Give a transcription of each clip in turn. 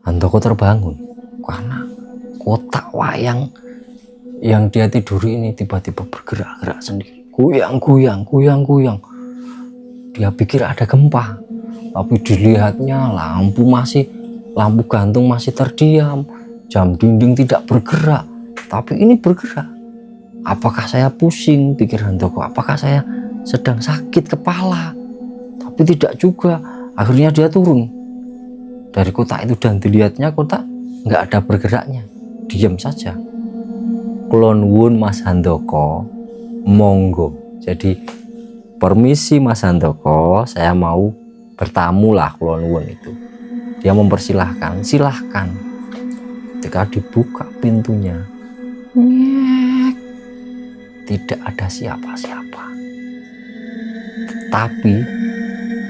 Handoko terbangun karena kotak wayang yang dia tiduri ini tiba-tiba bergerak-gerak sendiri, goyang-goyang. Dia pikir ada gempa, tapi dilihatnya lampu gantung masih terdiam, jam dinding tidak bergerak, tapi ini bergerak. Apakah saya pusing, pikir Handoko, apakah saya sedang sakit kepala? Tapi tidak juga. Akhirnya dia turun dari kotak itu dan dilihatnya kotak nggak ada bergeraknya, diam saja. Kulon wun Mas Handoko, monggo. Jadi permisi Mas Handoko, saya mau bertamu lah, kulon wun itu. Dia mempersilahkan, silahkan. Ketika dibuka pintunya, tidak ada siapa-siapa. Tapi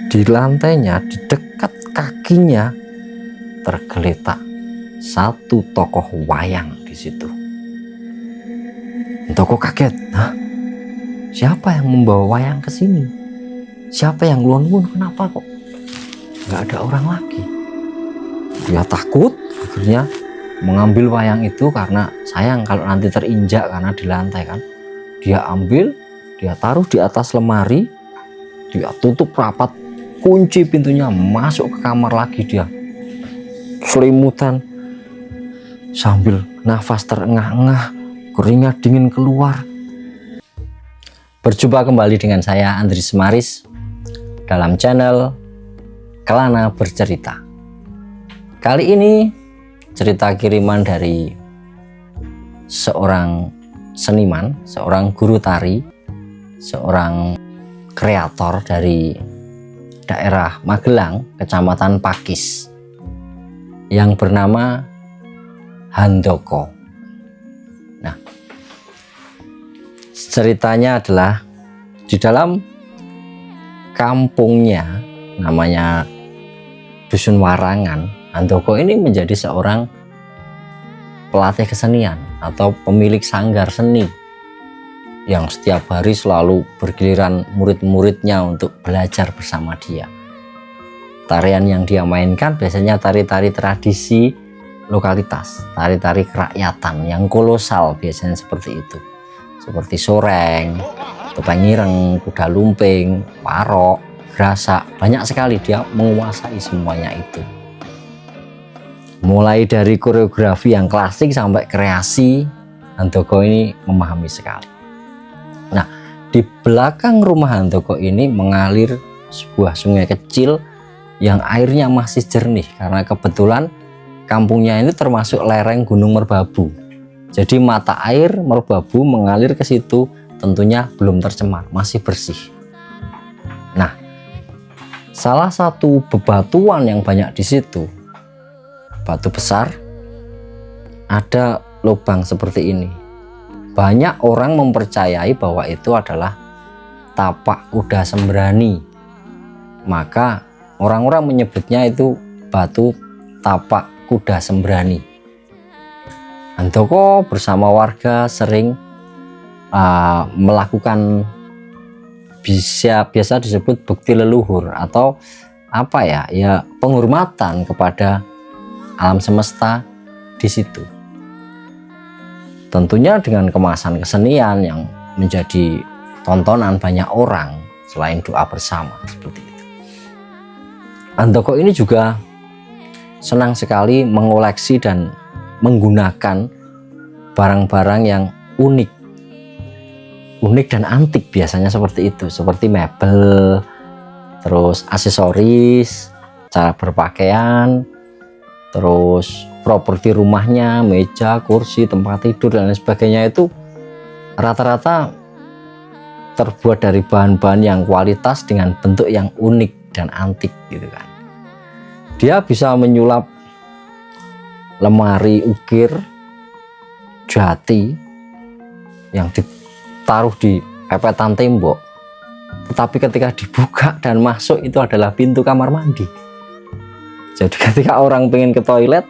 di lantainya, di dekat kakinya tergeletak satu tokoh wayang di situ. Handoko kaget, hah? Siapa yang membawa wayang ke sini? Siapa yang luan-luan? Kenapa kok nggak ada orang lagi? Dia takut, akhirnya mengambil wayang itu karena sayang kalau nanti terinjak karena di lantai kan. Dia ambil, dia taruh di atas lemari, dia tutup rapat, kunci pintunya, masuk ke kamar lagi, dia selimutan sambil nafas terengah-engah, keringat dingin keluar. Berjumpa kembali dengan saya Andri Semaris dalam channel Kelana Bercerita. Kali ini cerita kiriman dari seorang seniman, seorang guru tari, seorang kreator dari daerah Magelang, Kecamatan Pakis, yang bernama Handoko. Nah, ceritanya adalah di dalam kampungnya, namanya Dusun Warangan. Handoko ini menjadi seorang pelatih kesenian atau pemilik sanggar seni yang setiap hari selalu bergiliran murid-muridnya untuk belajar bersama dia. Tarian yang dia mainkan biasanya tari-tari tradisi lokalitas, tari-tari kerakyatan yang kolosal, biasanya seperti itu, seperti soreng, topeng ireng, kuda lumping, warok, grasak. Banyak sekali, dia menguasai semuanya itu. Mulai dari koreografi yang klasik sampai kreasi, Handoko ini memahami sekali. Nah, di belakang rumah Handoko ini mengalir sebuah sungai kecil yang airnya masih jernih karena kebetulan kampungnya ini termasuk lereng Gunung Merbabu. Jadi mata air Merbabu mengalir ke situ, tentunya belum tercemar, masih bersih. Nah, salah satu bebatuan yang banyak di situ, batu besar, ada lubang seperti ini. Banyak orang mempercayai bahwa itu adalah tapak kuda sembrani. Maka orang-orang menyebutnya itu batu tapak kuda sembrani. Handoko bersama warga sering melakukan biasa disebut bukti leluhur atau apa ya penghormatan kepada alam semesta di situ. Tentunya dengan kemasan kesenian yang menjadi tontonan banyak orang selain doa bersama seperti itu. Handoko ini juga senang sekali mengoleksi dan menggunakan barang-barang yang unik dan antik, biasanya seperti itu, seperti mebel, terus aksesoris, cara berpakaian, terus properti rumahnya, meja, kursi, tempat tidur dan lain sebagainya itu rata-rata terbuat dari bahan-bahan yang kualitas dengan bentuk yang unik dan antik gitu kan. Dia bisa menyulap lemari ukir jati yang ditaruh di pepetan tembok, tetapi ketika dibuka dan masuk itu adalah pintu kamar mandi. Jadi ketika orang pengen ke toilet,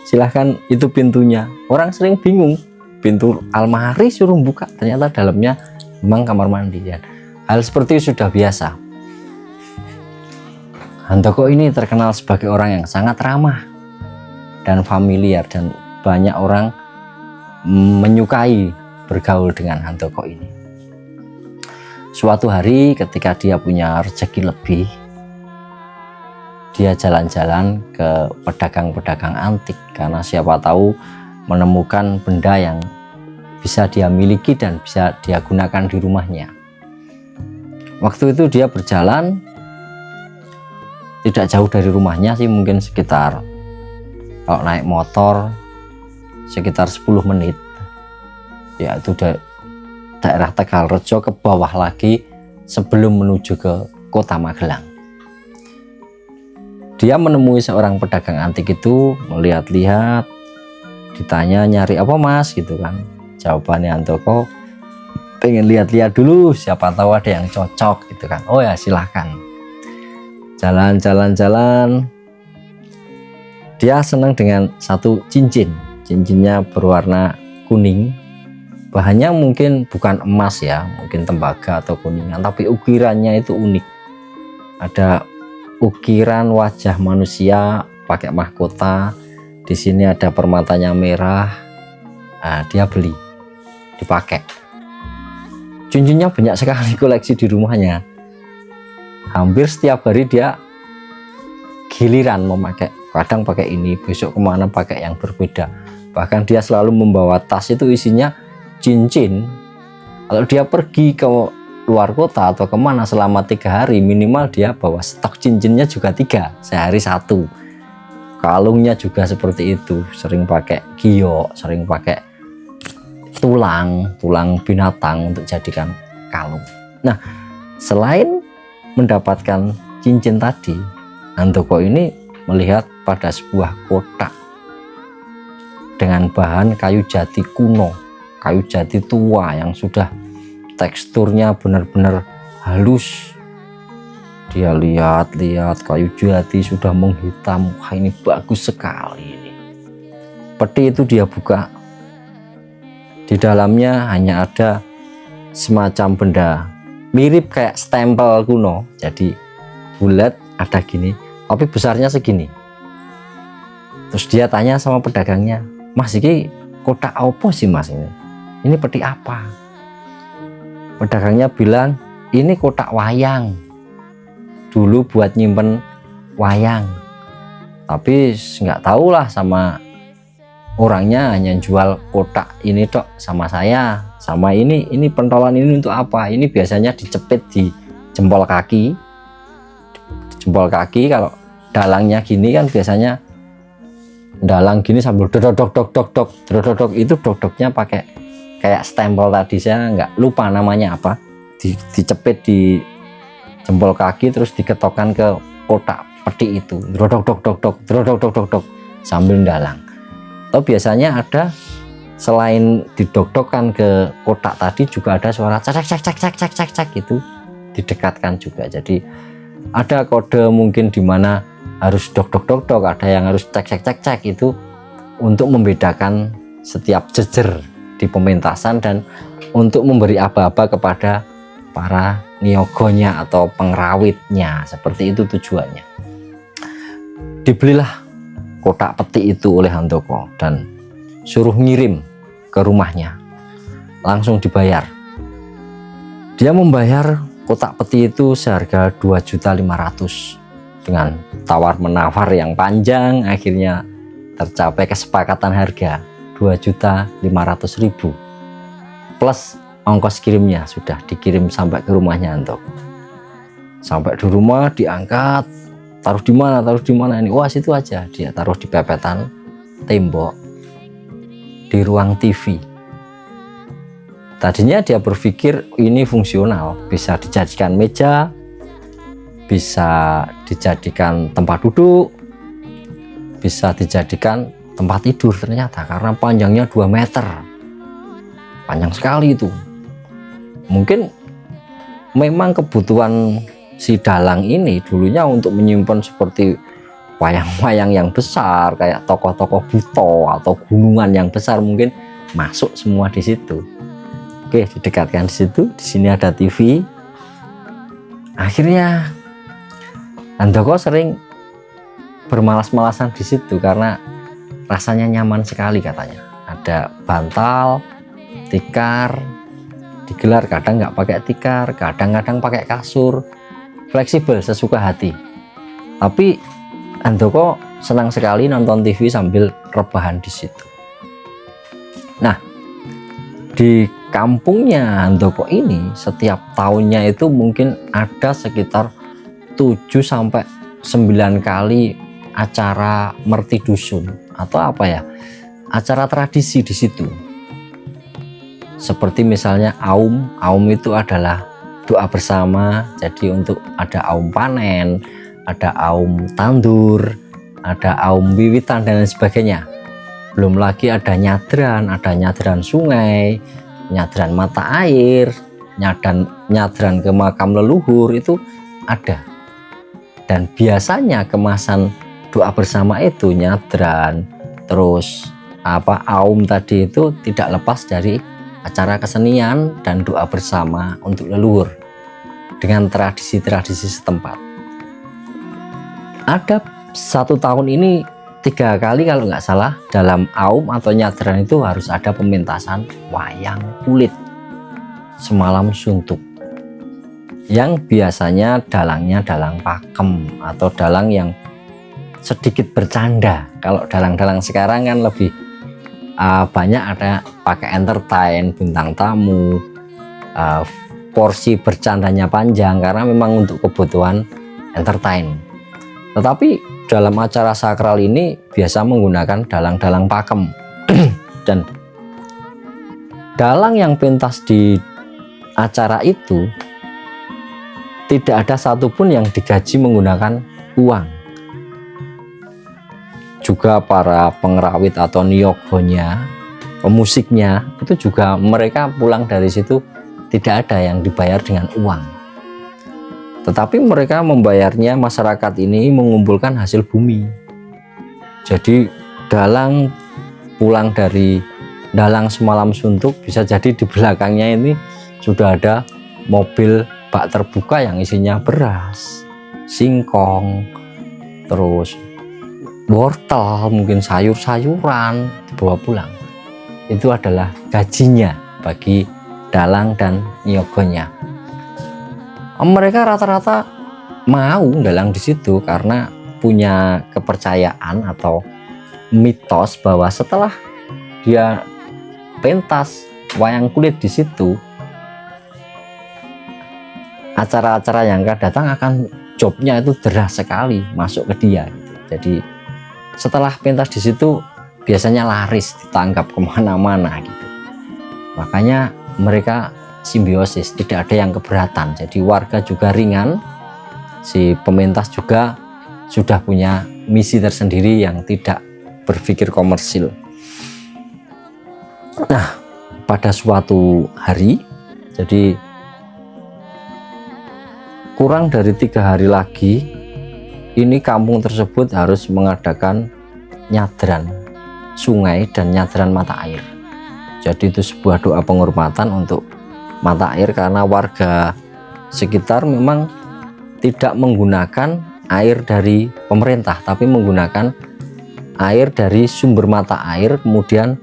silahkan itu pintunya. Orang sering bingung, pintu almari suruh buka, ternyata dalamnya memang kamar mandi ya. Hal seperti itu sudah biasa. Handoko ini terkenal sebagai orang yang sangat ramah, dan familiar, dan banyak orang menyukai bergaul dengan Handoko ini. Suatu hari ketika dia punya rezeki lebih, dia jalan-jalan ke pedagang-pedagang antik karena siapa tahu menemukan benda yang bisa dia miliki dan bisa dia gunakan di rumahnya. Waktu itu dia berjalan tidak jauh dari rumahnya sih, mungkin sekitar, kalau naik motor sekitar 10 menit, yaitu daerah Tegalrejo ke bawah lagi sebelum menuju ke kota Magelang. Dia menemui seorang pedagang antik itu, melihat-lihat, ditanya nyari apa mas gitu kan. Jawabannya Handoko, pengen lihat-lihat dulu, siapa tahu ada yang cocok gitu kan. Oh ya silahkan. Jalan-jalan, dia senang dengan satu cincin. Cincinnya berwarna kuning, bahannya mungkin bukan emas ya, mungkin tembaga atau kuningan, tapi ukirannya itu unik. Ada ukiran wajah manusia pakai mahkota, di sini ada permatanya merah. Nah, dia beli, dipakai. Cincinnya banyak sekali koleksi di rumahnya. Hampir setiap hari dia giliran memakai, kadang pakai ini, besok kemana pakai yang berbeda. Bahkan dia selalu membawa tas itu isinya cincin. Kalau dia pergi ke luar kota atau kemana selama 3 hari, minimal dia bawa stok cincinnya juga 3, sehari 1. Kalungnya juga seperti itu, sering pakai giok, sering pakai tulang binatang untuk jadikan kalung. Nah, selain mendapatkan cincin tadi, Handoko ini melihat pada sebuah kotak dengan bahan kayu jati kuno, kayu jati tua yang sudah teksturnya benar-benar halus. Dia lihat-lihat kayu jati sudah menghitam, wah ini bagus sekali ini. Peti itu dia buka, di dalamnya hanya ada semacam benda mirip kayak stempel kuno, jadi bulat ada gini, tapi besarnya segini. Terus dia tanya sama pedagangnya, mas ini kotak apa sih mas ini? Ini peti apa? Pedagangnya bilang, ini kotak wayang. Dulu buat nyimpen wayang. Tapi nggak tahu lah, sama orangnya hanya jual kotak ini tok sama saya. Sama ini pentolan ini untuk apa? Ini biasanya dicepit di jempol kaki. Jempol kaki kalau dalangnya gini kan biasanya dalang gini sambil dodok itu dodoknya pakai kayak stempel tadi, saya nggak lupa namanya apa, dicepit di jempol kaki terus diketokkan ke kotak peti itu, dodok sambil dalang. Atau biasanya ada, selain didokdokan ke kotak tadi juga ada suara cek gitu, didekatkan juga. Jadi ada kode mungkin dimana harus dok, ada yang harus cek itu untuk membedakan setiap jejer di pementasan dan untuk memberi aba-aba kepada para niogonya atau pengrawitnya, seperti itu tujuannya. Dibelilah kotak peti itu oleh Handoko dan suruh ngirim ke rumahnya, langsung dibayar. Dia membayar kotak peti itu seharga 2.500.000 dengan tawar menawar yang panjang. Akhirnya tercapai kesepakatan harga 2.500.000 plus ongkos kirimnya, sudah dikirim sampai ke rumahnya Handoko. Sampai di rumah diangkat, taruh di mana ini, wah situ aja, dia taruh di pepetan tembok di ruang TV. Tadinya dia berpikir ini fungsional, bisa dijadikan meja, bisa dijadikan tempat duduk, bisa dijadikan tempat tidur. Ternyata karena panjangnya 2 meter, panjang sekali itu. Mungkin memang kebutuhan si dalang ini dulunya untuk menyimpan seperti wayang-wayang yang besar, kayak tokoh-tokoh buto atau gunungan yang besar, mungkin masuk semua di situ. Oke, didekatkan di situ. Di sini ada TV. Akhirnya Handoko sering bermalas-malasan di situ karena rasanya nyaman sekali katanya. Ada bantal, tikar, digelar, kadang nggak pakai tikar, kadang-kadang pakai kasur, fleksibel sesuka hati. Tapi Handoko senang sekali nonton TV sambil rebahan di situ. Nah, di kampungnya Handoko ini setiap tahunnya itu mungkin ada sekitar 7 sampai 9 kali acara merti dusun atau apa ya, acara tradisi di situ. Seperti misalnya aum itu adalah doa bersama. Jadi untuk ada aum panen, ada aum tandur, ada aum wiwitan dan lain sebagainya. Belum lagi ada nyadran sungai, nyadran mata air, nyadran ke makam leluhur itu ada. Dan biasanya kemasan doa bersama itu nyadran, terus aum tadi itu tidak lepas dari acara kesenian dan doa bersama untuk leluhur dengan tradisi-tradisi setempat. Ada satu tahun ini 3 kali kalau nggak salah, dalam aum atau nyadran itu harus ada pementasan wayang kulit semalam suntuk, yang biasanya dalangnya dalang pakem atau dalang yang sedikit bercanda. Kalau dalang-dalang sekarang kan lebih banyak ada pakai entertain, bintang tamu, porsi bercandanya panjang karena memang untuk kebutuhan entertain. Tetapi dalam acara sakral ini biasa menggunakan dalang-dalang pakem. Dan dalang yang pentas di acara itu tidak ada satupun yang digaji menggunakan uang. Juga para pengerawit atau niyogonya, pemusiknya, itu juga mereka pulang dari situ tidak ada yang dibayar dengan uang. Tetapi mereka membayarnya, masyarakat ini mengumpulkan hasil bumi. Jadi dalang pulang dari dalang semalam suntuk, bisa jadi di belakangnya ini sudah ada mobil bak terbuka yang isinya beras, singkong, terus wortel, mungkin sayur-sayuran dibawa pulang. Itu adalah gajinya bagi dalang dan niyogonya. Mereka rata-rata mau dalang di situ karena punya kepercayaan atau mitos bahwa setelah dia pentas wayang kulit di situ, acara-acara yang akan datang akan jobnya itu deras sekali masuk ke dia gitu. Jadi setelah pentas di situ biasanya laris, ditangkap kemana-mana gitu. Makanya mereka simbiosis, tidak ada yang keberatan. Jadi warga juga ringan, si pementas juga sudah punya misi tersendiri yang tidak berpikir komersil. Nah, pada suatu hari, jadi kurang dari 3 hari lagi, ini kampung tersebut harus mengadakan nyadran sungai dan nyadran mata air. Jadi itu sebuah doa penghormatan untuk mata air karena warga sekitar memang tidak menggunakan air dari pemerintah, tapi menggunakan air dari sumber mata air, kemudian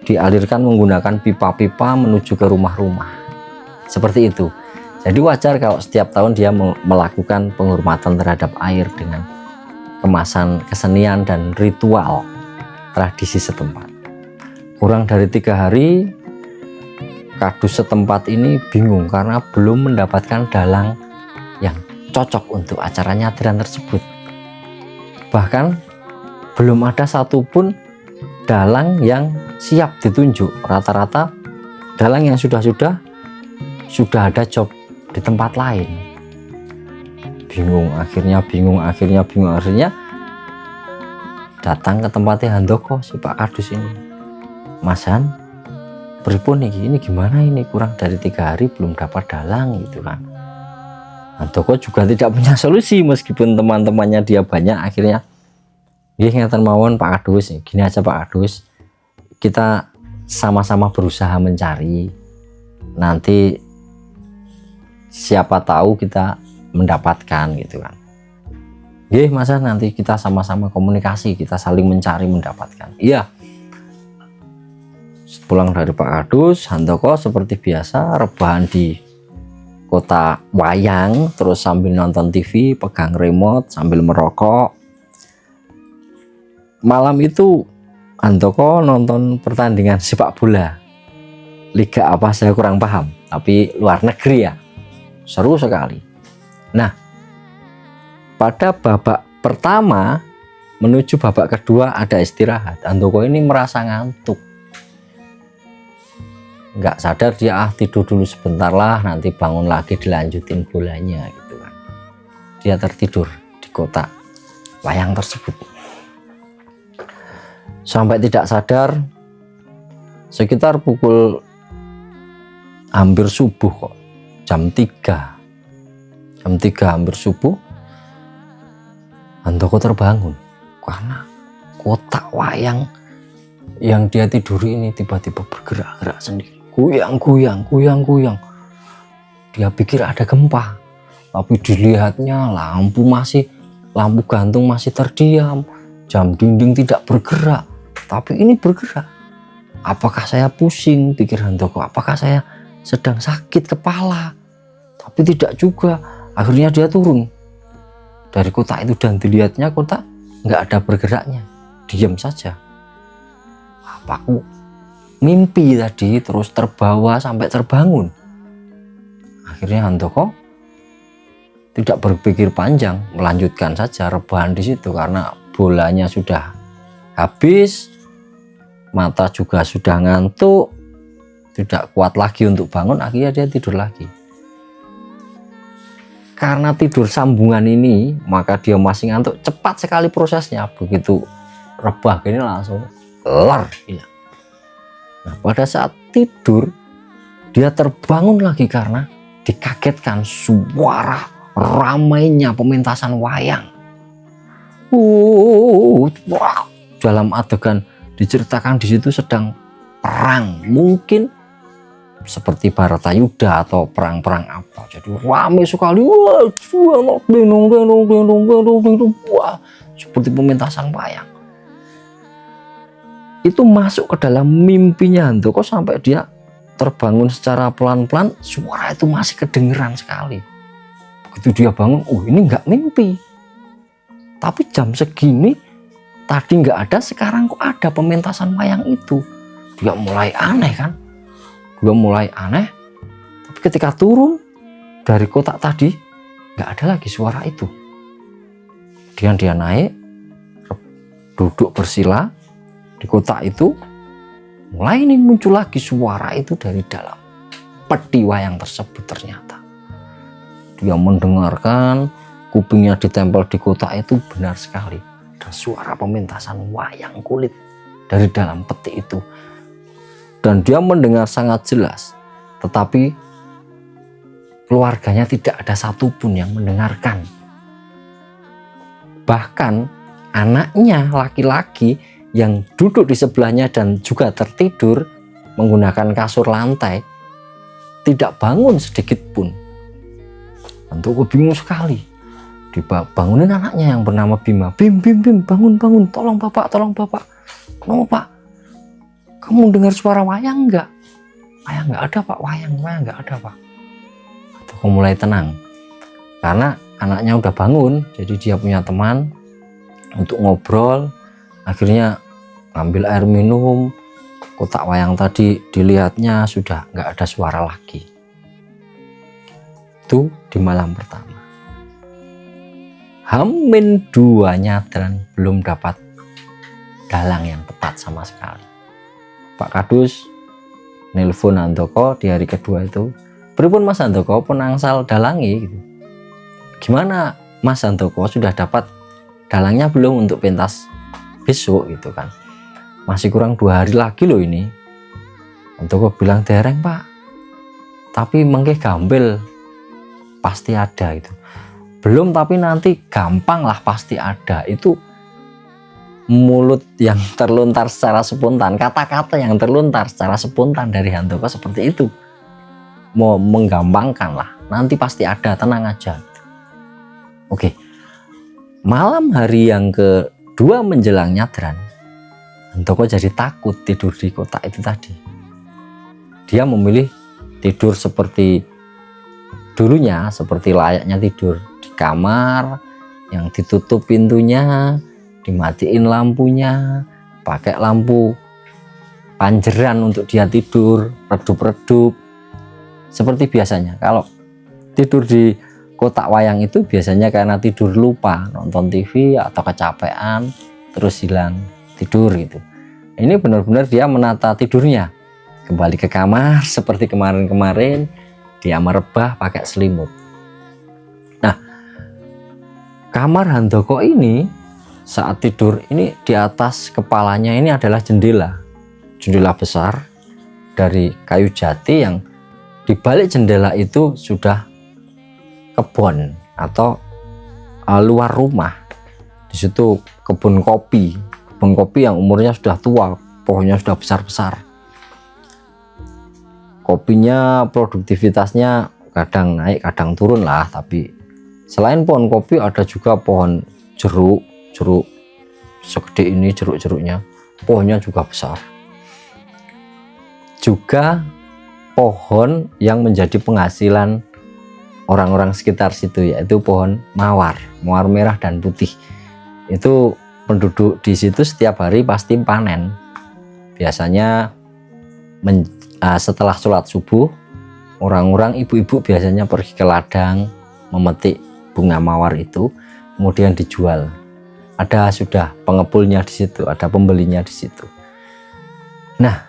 dialirkan menggunakan pipa-pipa menuju ke rumah-rumah. Seperti itu. Jadi wajar kalau setiap tahun dia melakukan penghormatan terhadap air dengan kemasan kesenian dan ritual tradisi setempat. Kurang dari 3 hari, kadus setempat ini bingung karena belum mendapatkan dalang yang cocok untuk acara nyadran tersebut. Bahkan belum ada satupun dalang yang siap ditunjuk. Rata-rata dalang yang sudah ada job di tempat lain. Akhirnya datang ke tempatnya Handoko, si Pak Kadus ini. Mas Han, pripun ini gimana ini, kurang dari 3 hari belum dapat dalang gitu kan. Handoko juga tidak punya solusi meskipun teman-temannya dia banyak. Akhirnya ngeten mawon Pak Kadus, gini aja Pak Kadus, kita sama-sama berusaha mencari, nanti siapa tahu kita mendapatkan gitu kan. Nggih, masa nanti kita sama-sama komunikasi, kita saling mencari mendapatkan. Iya. Pulang dari Pak Kadus, Handoko seperti biasa rebahan di kota wayang, terus sambil nonton TV, pegang remote sambil merokok. Malam itu Handoko nonton pertandingan sepak bola. Liga apa saya kurang paham, tapi luar negeri ya. Seru sekali. Nah, pada babak pertama menuju babak kedua ada istirahat. Handoko ini merasa ngantuk. Nggak sadar dia, tidur dulu sebentar lah, nanti bangun lagi dilanjutin bolanya gitu kan. Dia tertidur di kota wayang tersebut. Sampai tidak sadar sekitar pukul hampir subuh kok, jam 3 hampir subuh, Handoko terbangun karena kotak wayang yang dia tiduri ini tiba-tiba bergerak-gerak sendiri, goyang-goyang. Dia pikir ada gempa, tapi dilihatnya lampu gantung masih terdiam, jam dinding tidak bergerak, tapi ini bergerak. Apakah saya pusing, pikir Handoko, apakah saya sedang sakit kepala? Tapi tidak juga. Akhirnya dia turun dari kotak itu dan dilihatnya kotak nggak ada bergeraknya, diam saja. Apa aku mimpi tadi? Terus terbawa sampai terbangun. Akhirnya Handoko tidak berpikir panjang, melanjutkan saja rebahan di situ karena bolanya sudah habis, mata juga sudah ngantuk, tidak kuat lagi untuk bangun. Akhirnya dia tidur lagi. Karena tidur sambungan ini, maka dia masih ngantuk. Cepat sekali prosesnya, begitu rebah gini langsung lar. Nah, pada saat tidur dia terbangun lagi karena dikagetkan suara ramainya pementasan wayang. Dalam adegan diceritakan di situ sedang perang, mungkin seperti Baratayuda atau perang-perang apa. Jadi ramai sekali, seperti pementasan wayang. Itu masuk ke dalam mimpinya Handoko sampai dia terbangun secara pelan-pelan, suara itu masih kedengeran sekali. Begitu dia bangun, ini nggak mimpi. Tapi jam segini tadi nggak ada, sekarang kok ada pementasan wayang itu. Dia mulai aneh kan? Tapi ketika turun dari kotak tadi nggak ada lagi suara itu. Kemudian dia naik, duduk bersila di kotak itu, mulai ini muncul lagi suara itu dari dalam peti wayang tersebut. Ternyata dia mendengarkan, kupingnya ditempel di kotak itu, benar sekali ada suara pementasan wayang kulit dari dalam peti itu. Dan dia mendengar sangat jelas, tetapi keluarganya tidak ada satupun yang mendengarkan. Bahkan anaknya laki-laki yang duduk di sebelahnya dan juga tertidur menggunakan kasur lantai tidak bangun sedikit pun. Handoko bingung sekali. Dibangunin anaknya yang bernama Bima. Bim, bangun, tolong bapak. Kenapa pak? Kamu dengar suara wayang enggak? Wayang enggak ada pak, wayang enggak ada pak. Handoko mulai tenang karena anaknya udah bangun, jadi dia punya teman untuk ngobrol. Akhirnya ambil air minum, kotak wayang tadi dilihatnya sudah nggak ada suara lagi. Itu di malam pertama. H-2 nyadran belum dapat dalang yang tepat sama sekali. Pak Kadus nelpon Handoko di hari kedua itu, "Pripun Mas Handoko pun angsal dalangi gitu. Gimana Mas Handoko, sudah dapat dalangnya belum untuk pentas besok gitu kan? Masih kurang 2 hari lagi loh ini." Handoko bilang, "Dereng Pak, tapi mengke gambel pasti ada itu." "Belum, tapi nanti gampang lah, pasti ada." Itu mulut yang terlontar secara spontan, kata-kata yang terlontar secara spontan dari Handoko seperti itu, mau menggampangkan lah, nanti pasti ada, tenang aja. Oke, Malam hari yang kedua menjelang nyadran, Handoko jadi takut tidur di kotak itu tadi. Dia memilih tidur seperti dulunya, seperti layaknya tidur di kamar yang ditutup pintunya, dimatiin lampunya, pakai lampu panjeran untuk dia tidur, redup-redup. Seperti biasanya, kalau tidur di kotak wayang itu biasanya karena tidur lupa, nonton TV atau kecapean, terus hilang tidur gitu. Ini benar-benar dia menata tidurnya, kembali ke kamar seperti kemarin-kemarin, dia merebah pakai selimut. Nah, kamar Handoko ini saat tidur ini di atas kepalanya ini adalah jendela besar dari kayu jati, yang di balik jendela itu sudah kebun atau luar rumah. Di situ kebun kopi yang umurnya sudah tua, pohonnya sudah besar-besar. Kopinya produktivitasnya kadang naik kadang turun lah, tapi selain pohon kopi ada juga pohon jeruk segede ini, jeruk-jeruknya, pohonnya juga besar. Juga pohon yang menjadi penghasilan orang-orang sekitar situ, yaitu pohon mawar merah dan putih. Itu penduduk di situ setiap hari pasti panen. Biasanya setelah sholat subuh, orang-orang ibu-ibu biasanya pergi ke ladang memetik bunga mawar itu, kemudian dijual. Ada sudah pengepulnya di situ, ada pembelinya di situ. Nah,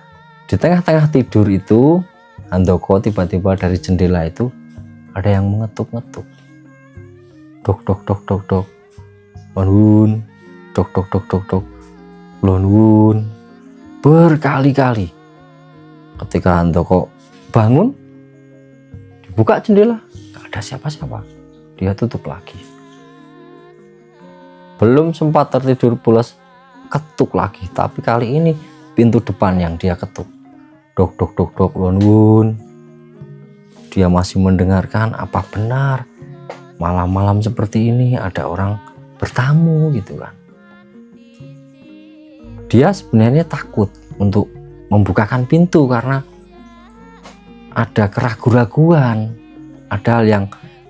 di tengah-tengah tidur itu, Handoko tiba-tiba dari jendela itu ada yang mengetuk-ngetuk. Dok dok dok dok dok. Bangun. Dok dok dok dok dok. Bangun. Berkali-kali. Ketika Handoko bangun, dibuka jendela, gak ada siapa-siapa. Dia tutup lagi. Belum sempat tertidur pulas, ketuk lagi. Tapi kali ini pintu depan yang dia ketuk. Dok dok dok dok. Bangun. Dia masih mendengarkan, apa benar malam-malam seperti ini ada orang bertamu gitu kan. Dia sebenarnya takut untuk membukakan pintu karena ada keraguan-raguan, ada hal yang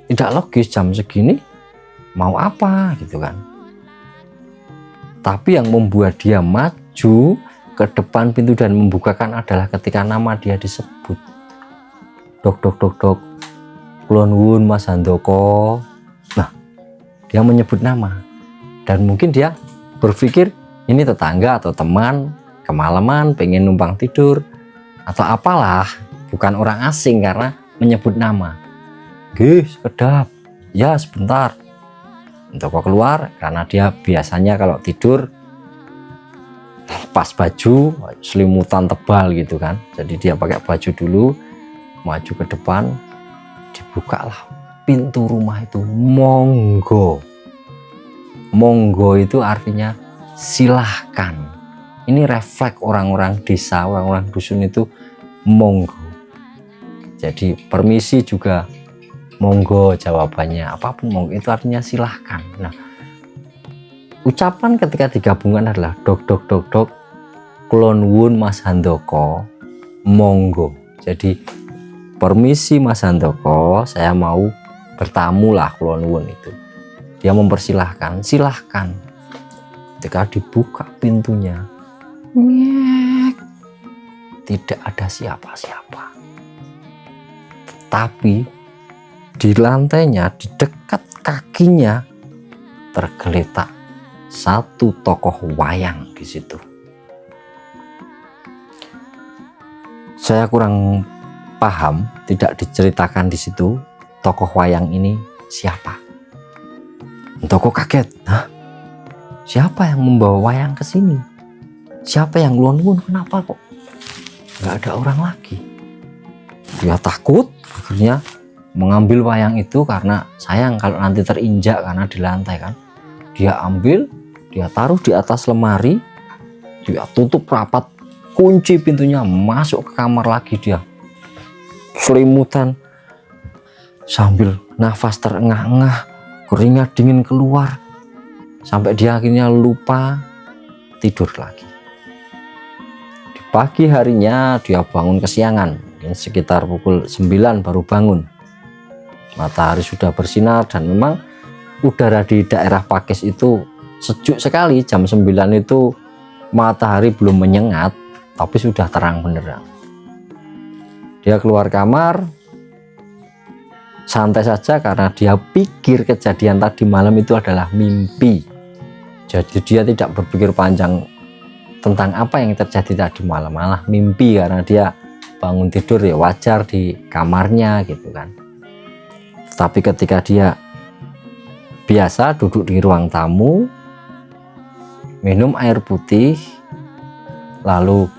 tidak logis, jam segini mau apa gitu kan. Tapi yang membuat dia maju ke depan pintu dan membukakan adalah ketika nama dia disebut. Dok dok dok dok, kulon wun Mas Handoko. Nah, dia menyebut nama, dan mungkin dia berpikir ini tetangga atau teman kemalaman pengen numpang tidur atau apalah, bukan orang asing karena menyebut nama. Gih, kedap. Ya sebentar. Handoko keluar karena dia biasanya kalau tidur pas baju selimutan tebal gitu kan. Jadi dia pakai baju dulu, maju ke depan, dibukalah pintu rumah itu. Monggo itu artinya silahkan. Ini refleks orang-orang desa, orang-orang dusun itu monggo. Jadi permisi juga monggo jawabannya, apapun monggo itu artinya silahkan. Nah, ucapan ketika digabungkan adalah dok dok dok dok, kulon wun Mas Handoko, monggo. Jadi permisi Mas Handoko, saya mau bertamu lah, kulon wun itu. Dia mempersilahkan, silahkan. Ketika dibuka pintunya, tidak ada siapa-siapa. Tapi di lantainya, di dekat kakinya tergeletak satu tokoh wayang di situ. Saya kurang paham, tidak diceritakan di situ tokoh wayang ini siapa. Handoko kaget. Hah? Siapa yang membawa wayang ke sini? Siapa yang Kulon-wun? Kenapa kok nggak ada orang lagi? Dia takut, akhirnya mengambil wayang itu karena sayang kalau nanti terinjak karena di lantai kan. Dia ambil, dia taruh di atas lemari, dia tutup rapat, kunci pintunya, masuk ke kamar lagi. Dia selimutan sambil nafas terengah-engah, keringat dingin keluar. sampai dia akhirnya lupa tidur lagi. Di pagi harinya dia bangun kesiangan, mungkin sekitar pukul 9 baru bangun. Matahari sudah bersinar dan memang udara di daerah Pakis itu sejuk sekali. Jam 9 itu matahari belum menyengat tapi sudah terang benderang. Dia keluar kamar santai saja karena dia pikir kejadian tadi malam itu adalah mimpi. Jadi dia tidak berpikir panjang tentang apa yang terjadi tadi malam, malah mimpi karena dia bangun tidur ya wajar di kamarnya gitu kan. Tapi ketika dia biasa duduk di ruang tamu, minum air putih, lalu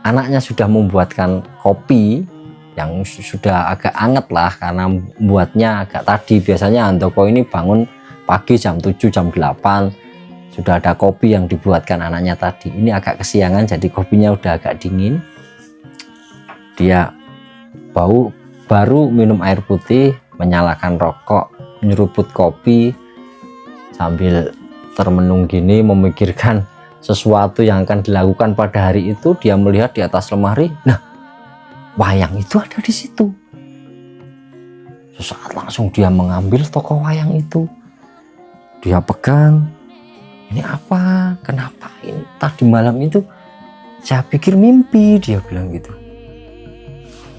anaknya sudah membuatkan kopi yang sudah agak anget lah karena buatnya agak tadi. Biasanya Handoko ini bangun pagi jam 7 jam 8 sudah ada kopi yang dibuatkan anaknya tadi. Ini agak kesiangan jadi kopinya udah agak dingin. Dia baru minum air putih, menyalakan rokok, menyeruput kopi sambil termenung gini memikirkan sesuatu yang akan dilakukan pada hari itu. Dia melihat di atas lemari, nah wayang itu ada di situ. Sesaat langsung dia mengambil toko wayang itu. Dia pegang. Ini apa? Kenapa ini tadi malam itu saya pikir mimpi, dia bilang gitu.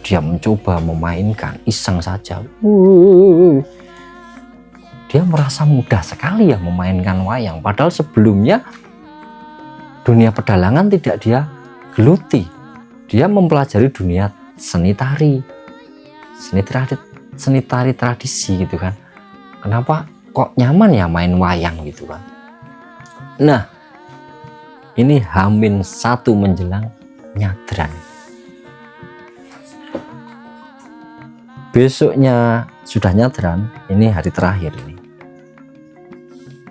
Dia mencoba memainkan, iseng saja. Dia merasa mudah sekali ya memainkan wayang. Padahal sebelumnya dunia pedalangan tidak dia geluti. Dia mempelajari dunia seni tari tradisi gitu kan. Kenapa kok nyaman ya main wayang gitu kan. Nah ini H-1 menjelang nyadran. Besoknya sudah nyadran, ini hari terakhir ini.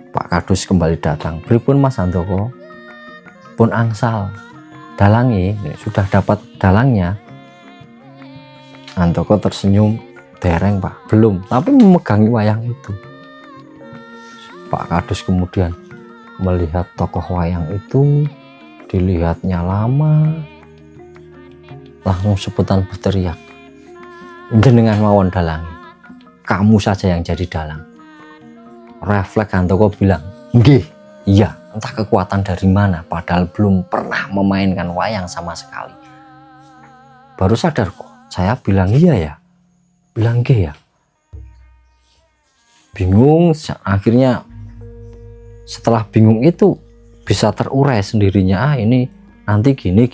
Pak Kadus kembali datang. Pripun Mas Handoko? Pun angsal dalangi, sudah dapat dalangnya. Handoko tersenyum, dereng Pak, belum, tapi memegangi wayang itu. Pak Kadus kemudian melihat tokoh wayang itu, dilihatnya lama, langsung sebutan berteriak, jenengan mawon dalangi, kamu saja yang jadi dalang. Refleks Handoko bilang, nggih, iya. Entah kekuatan dari mana, padahal belum pernah memainkan wayang sama sekali. Baru sadar kok, saya bilang iya ya, bilang nggih ya. Bingung, akhirnya setelah bingung itu bisa terurai sendirinya. Ah ini nanti gini,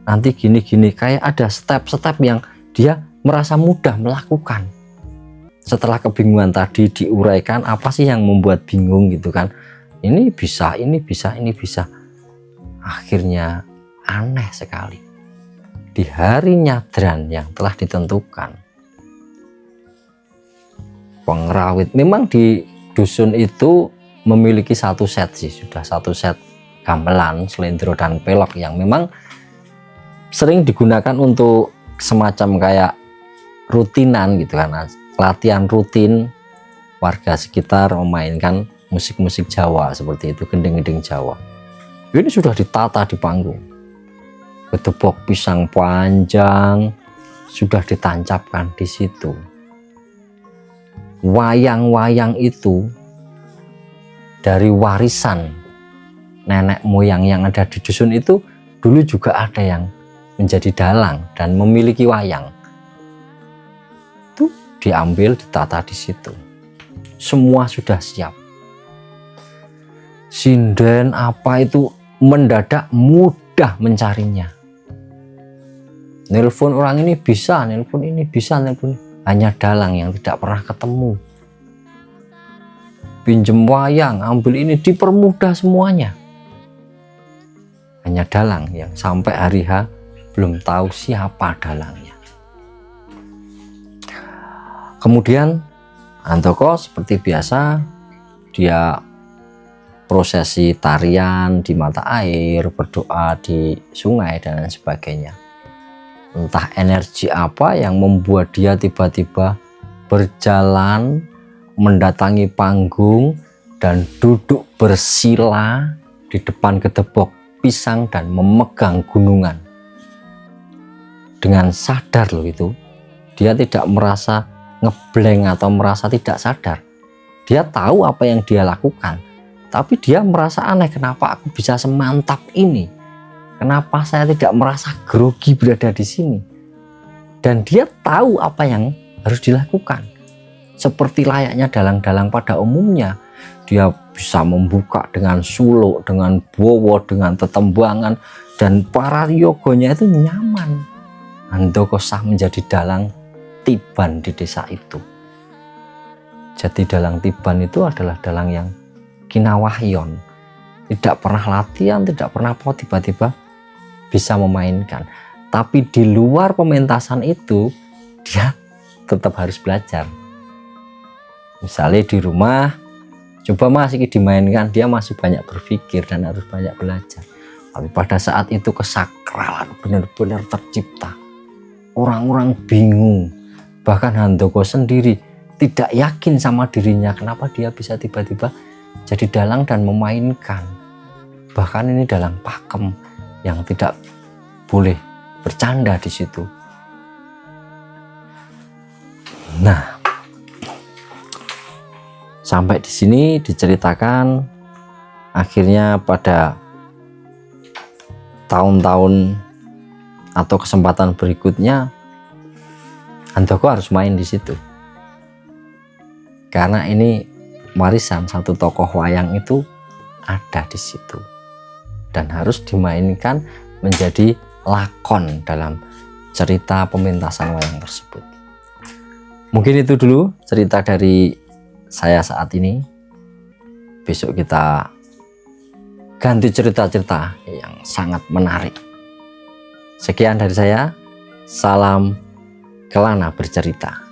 nanti gini. Kayak ada step-step yang dia merasa mudah melakukan. Setelah kebingungan tadi diuraikan, apa sih yang membuat bingung gitu kan. Ini bisa. Akhirnya aneh sekali. Di hari nyadran yang telah ditentukan, pengrawit memang di dusun itu memiliki satu set sih, sudah satu set gamelan, selendro dan pelok yang memang sering digunakan untuk semacam kayak rutinan gitu kan, latihan rutin warga sekitar memainkan musik-musik Jawa seperti itu, gending-gending Jawa. Ini sudah ditata di panggung, gedebok pisang panjang sudah ditancapkan di situ. Wayang-wayang itu dari warisan nenek moyang yang ada di dusun itu, dulu juga ada yang menjadi dalang dan memiliki wayang. Itu diambil, ditata di situ. Semua sudah siap. Sinden apa itu mendadak mudah mencarinya. Nelpon orang ini bisa, nelpon ini bisa, nelpon ini. Hanya dalang yang tidak pernah ketemu. Pinjem wayang, ambil ini, dipermudah semuanya. Hanya dalang yang sampai hari H belum tahu siapa dalangnya. Kemudian Handoko seperti biasa, dia prosesi tarian di mata air, berdoa di sungai dan lain sebagainya. Entah energi apa yang membuat dia tiba-tiba berjalan mendatangi panggung dan duduk bersila di depan gedebok pisang dan memegang gunungan. Dengan sadar loh itu, dia tidak merasa ngeblank atau merasa tidak sadar. Dia tahu apa yang dia lakukan, tapi dia merasa aneh, kenapa aku bisa semantap ini? Kenapa saya tidak merasa grogi berada di sini? Dan dia tahu apa yang harus dilakukan. Seperti layaknya dalang-dalang pada umumnya, dia bisa membuka dengan suluk, dengan bowo, dengan tetembangan, dan para yogonya itu nyaman. Handoko sah menjadi dalang Tiban di desa itu. Jadi dalang Tiban itu adalah dalang yang kinawahyon, tidak pernah latihan, tidak pernah tiba-tiba bisa memainkan. Tapi di luar pementasan itu dia tetap harus belajar. Misalnya di rumah, coba masih dimainkan, dia masih banyak berpikir dan harus banyak belajar. Tapi pada saat itu kesakralan benar-benar tercipta. Orang-orang bingung, bahkan Handoko sendiri tidak yakin sama dirinya, kenapa dia bisa tiba-tiba jadi dalang dan memainkan. Bahkan ini dalang pakem yang tidak boleh bercanda di situ. Nah, sampai di sini diceritakan, akhirnya pada tahun-tahun atau kesempatan berikutnya Handoko harus main di situ. Karena ini warisan satu tokoh wayang itu ada di situ dan harus dimainkan menjadi lakon dalam cerita pementasan wayang tersebut. Mungkin itu dulu cerita dari saya saat ini. Besok kita ganti cerita-cerita yang sangat menarik. Sekian dari saya. Salam Kelana Bercerita.